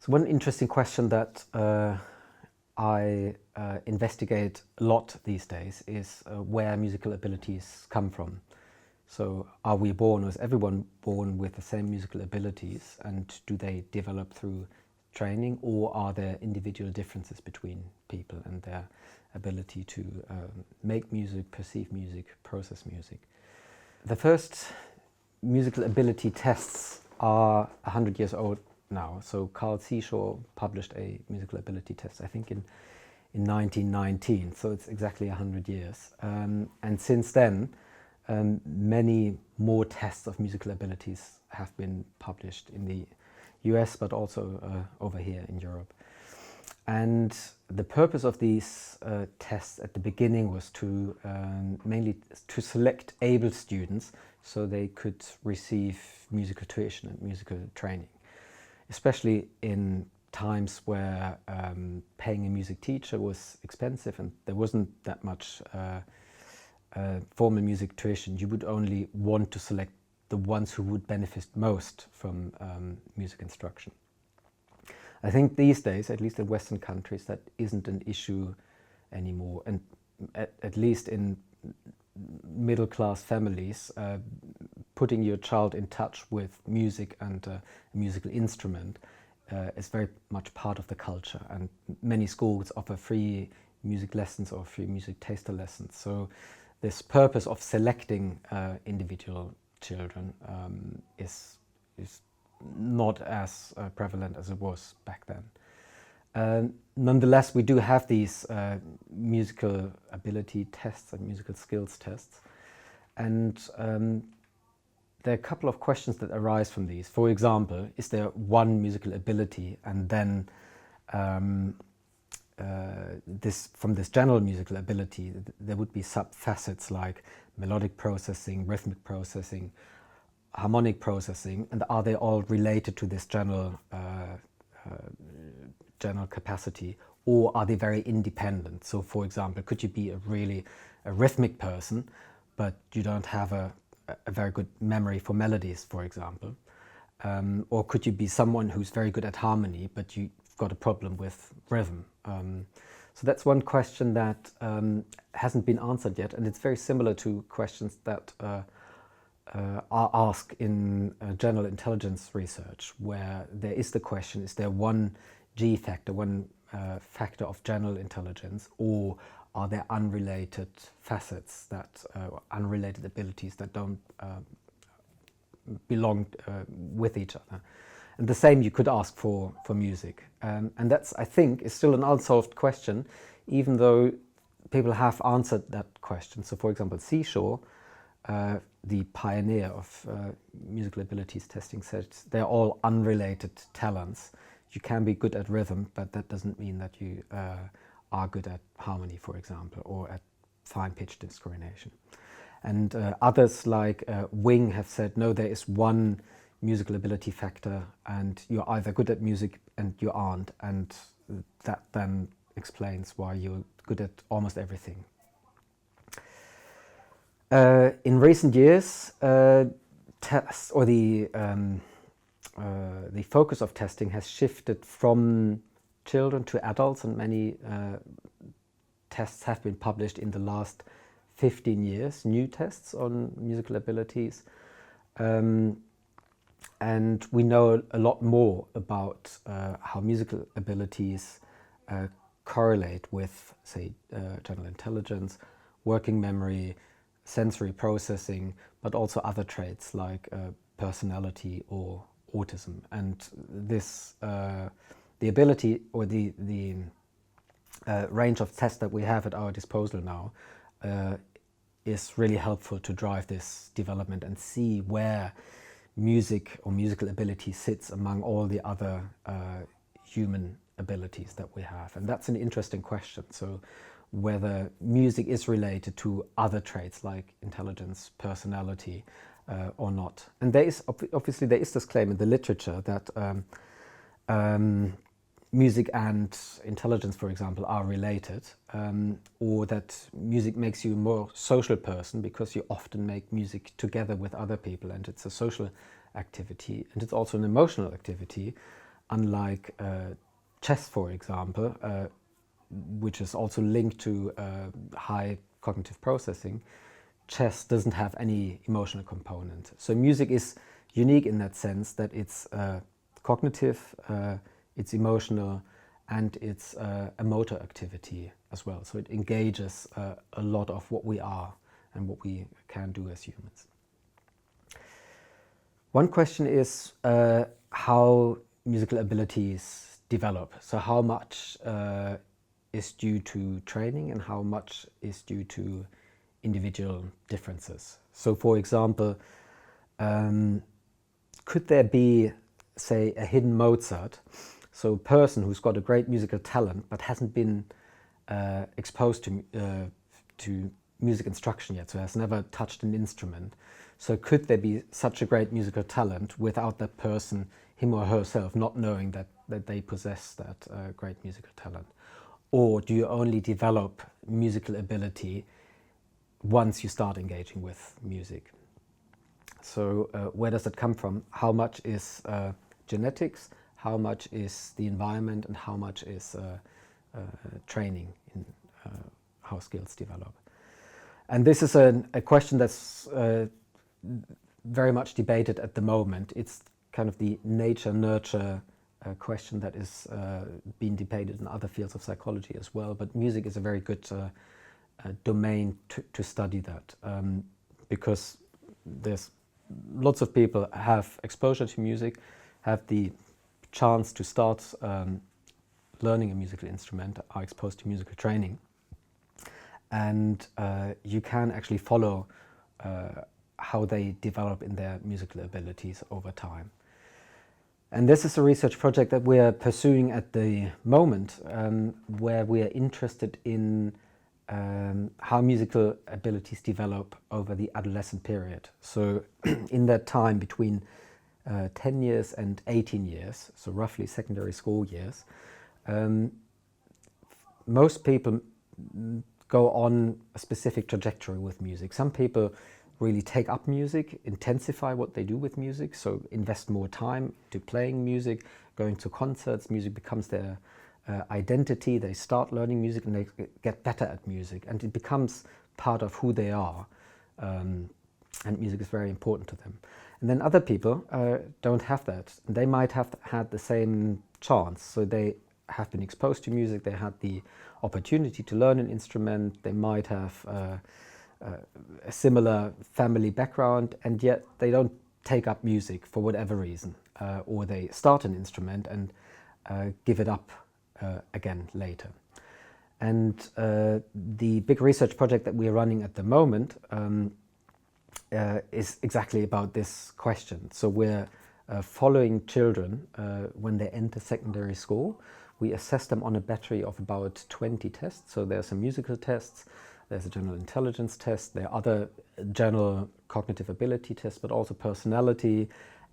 So one interesting question that I investigate a lot these days is where musical abilities come from. So are we born, or is everyone born with the same musical abilities, and do they develop through training, or are there individual differences between people and their ability to make music, perceive music, process music? The first musical ability tests are 100 years old now. So Carl Seashore published a musical ability test, I think in 1919, so it's exactly 100 years. And since then, many more tests of musical abilities have been published in the US, but also over here in Europe. And the purpose of these tests at the beginning was to mainly to select able students so they could receive musical tuition and musical training, especially in times where paying a music teacher was expensive and there wasn't that much formal music tuition. You would only want to select the ones who would benefit most from music instruction. I think these days, at least in Western countries, that isn't an issue anymore, and at least in middle-class families, putting your child in touch with music and a musical instrument is very much part of the culture, and many schools offer free music lessons or free music taster lessons. So this purpose of selecting individual children is not as prevalent as it was back then. Nonetheless, we do have these musical ability tests and musical skills tests, and there are a couple of questions that arise from these. For example, is there one musical ability, and then from this general musical ability there would be sub-facets like melodic processing, rhythmic processing, harmonic processing, and are they all related to this general capacity, or are they very independent? So for example, could you be a rhythmic person, but you don't have a very good memory for melodies, for example? Or could you be someone who's very good at harmony, but you've got a problem with rhythm? So that's one question that hasn't been answered yet, and it's very similar to questions that are asked in general intelligence research, where there is the question, is there one G factor, one factor of general intelligence, or are there unrelated facets, unrelated abilities that don't belong with each other? And the same you could ask for music. And that's, I think, is still an unsolved question, even though people have answered that question. So for example, Seashore, the pioneer of musical abilities testing, said they're all unrelated talents. You can be good at rhythm, but that doesn't mean that you are good at harmony, for example, or at fine pitch discrimination. And others like Wing have said, no, there is one musical ability factor, and you're either good at music and you aren't, and that then explains why you're good at almost everything. In recent years, tests, or the focus of testing has shifted from children to adults, and many tests have been published in the last 15 years, new tests on musical abilities. And we know a lot more about how musical abilities correlate with, say, general intelligence, working memory, sensory processing, but also other traits like personality or autism. And this, the ability, or the range of tests that we have at our disposal now is really helpful to drive this development and see where music or musical ability sits among all the other human abilities that we have. And that's an interesting question. So whether music is related to other traits like intelligence, personality, or not. And there is obviously this claim in the literature that music and intelligence, for example, are related, or that music makes you a more social person because you often make music together with other people, and it's a social activity, and it's also an emotional activity. unlike chess, for example, which is also linked to high cognitive processing, chess doesn't have any emotional component. So music is unique in that sense that it's cognitive, it's emotional, and it's a motor activity as well. So it engages a lot of what we are and what we can do as humans. One question is how musical abilities develop. So how much is due to training and how much is due to individual differences. So for example, could there be, say, a hidden Mozart? So a person who's got a great musical talent but hasn't been exposed to music instruction yet, so has never touched an instrument. So could there be such a great musical talent without that person, him or herself, not knowing that they possess that great musical talent? Or do you only develop musical ability once you start engaging with music? So where does it come from? How much is genetics? How much is the environment? And how much is training in how skills develop? And this is a question that's very much debated at the moment. It's kind of the nature-nurture question that is being debated in other fields of psychology as well. But music is a very good domain to study that, because there's lots of people have exposure to music, have the chance to start learning a musical instrument, are exposed to musical training, and you can actually follow how they develop in their musical abilities over time. And this is a research project that we are pursuing at the moment, where we are interested in how musical abilities develop over the adolescent period. So in that time between 10 years and 18 years, so roughly secondary school years, most people go on a specific trajectory with music. Some people really take up music, intensify what they do with music, so invest more time to playing music, going to concerts. Music becomes their identity. They start learning music and they get better at music, and it becomes part of who they are, and music is very important to them. And then other people don't have that. They might have had the same chance, so they have been exposed to music, they had the opportunity to learn an instrument, they might have a similar family background, and yet they don't take up music for whatever reason, or they start an instrument and give it up again later. And the big research project that we're running at the moment is exactly about this question. So we're following children when they enter secondary school. We assess them on a battery of about 20 tests. So there's some musical tests, there's a general intelligence test, there are other general cognitive ability tests, but also personality,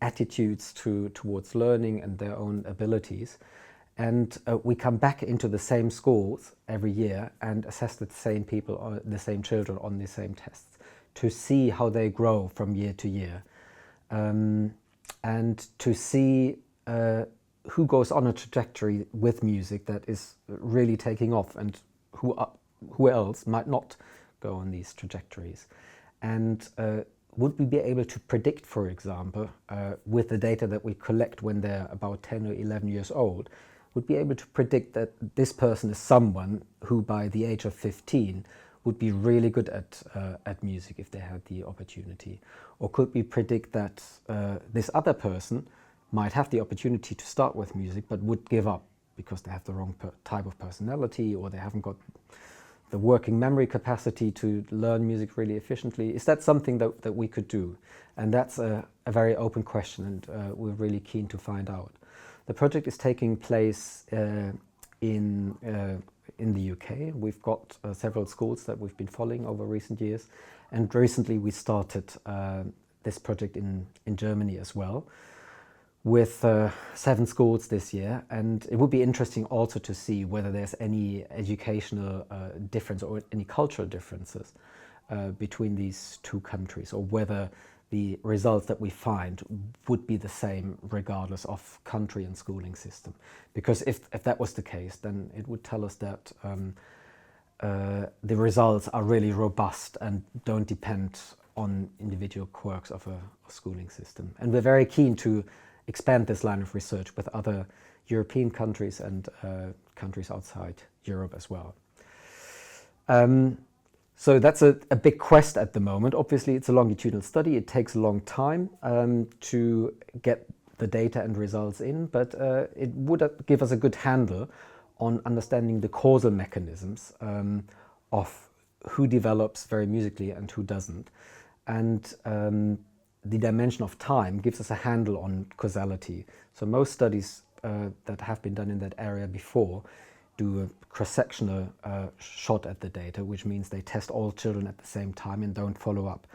attitudes towards learning and their own abilities. And we come back into the same schools every year and assess the same people, or the same children on the same tests, to see how they grow from year to year, and to see who goes on a trajectory with music that is really taking off, and who else might not go on these trajectories. And would we be able to predict, for example, with the data that we collect when they're about 10 or 11 years old, would be able to predict that this person is someone who by the age of 15 would be really good at music if they had the opportunity? Or could we predict that this other person might have the opportunity to start with music but would give up because they have the wrong type of personality, or they haven't got the working memory capacity to learn music really efficiently? Is that something that we could do? And that's a very open question, and we're really keen to find out. The project is taking place in the UK. We've got several schools that we've been following over recent years, and recently we started this project in Germany as well, with 7 schools this year. And it would be interesting also to see whether there's any educational difference or any cultural differences between these two countries, or whether the results that we find would be the same regardless of country and schooling system. Because if that was the case, then it would tell us that the results are really robust and don't depend on individual quirks of a schooling system. And we're very keen to expand this line of research with other European countries and countries outside Europe as well. So that's a big quest at the moment. Obviously, it's a longitudinal study. It takes a long time to get the data and results in, but it would give us a good handle on understanding the causal mechanisms of who develops very musically and who doesn't. And the dimension of time gives us a handle on causality. So most studies that have been done in that area before do a cross-sectional shot at the data, which means they test all children at the same time and don't follow up.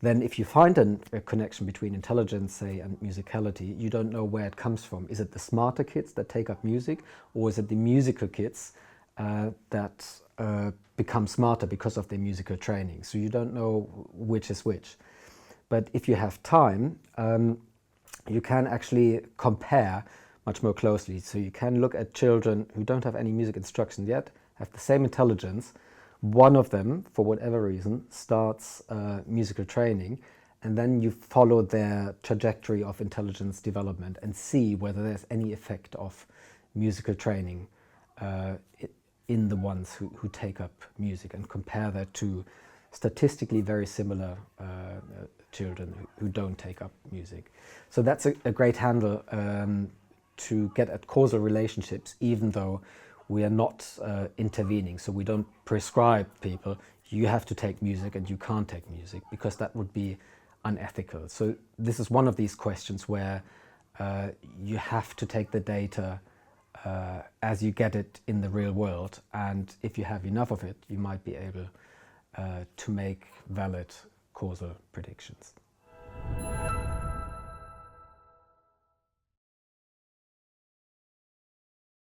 Then if you find a connection between intelligence, say, and musicality, you don't know where it comes from. Is it the smarter kids that take up music, or is it the musical kids that become smarter because of their musical training? So you don't know which is which. But if you have time, you can actually compare much more closely. So you can look at children who don't have any music instruction yet, have the same intelligence. One of them, for whatever reason, starts musical training, and then you follow their trajectory of intelligence development and see whether there's any effect of musical training in the ones who take up music, and compare that to statistically very similar children who don't take up music. So that's a great handle to get at causal relationships, even though we are not intervening. So we don't prescribe people, you have to take music and you can't take music, because that would be unethical. So this is one of these questions where you have to take the data as you get it in the real world, and if you have enough of it, you might be able to make valid causal predictions.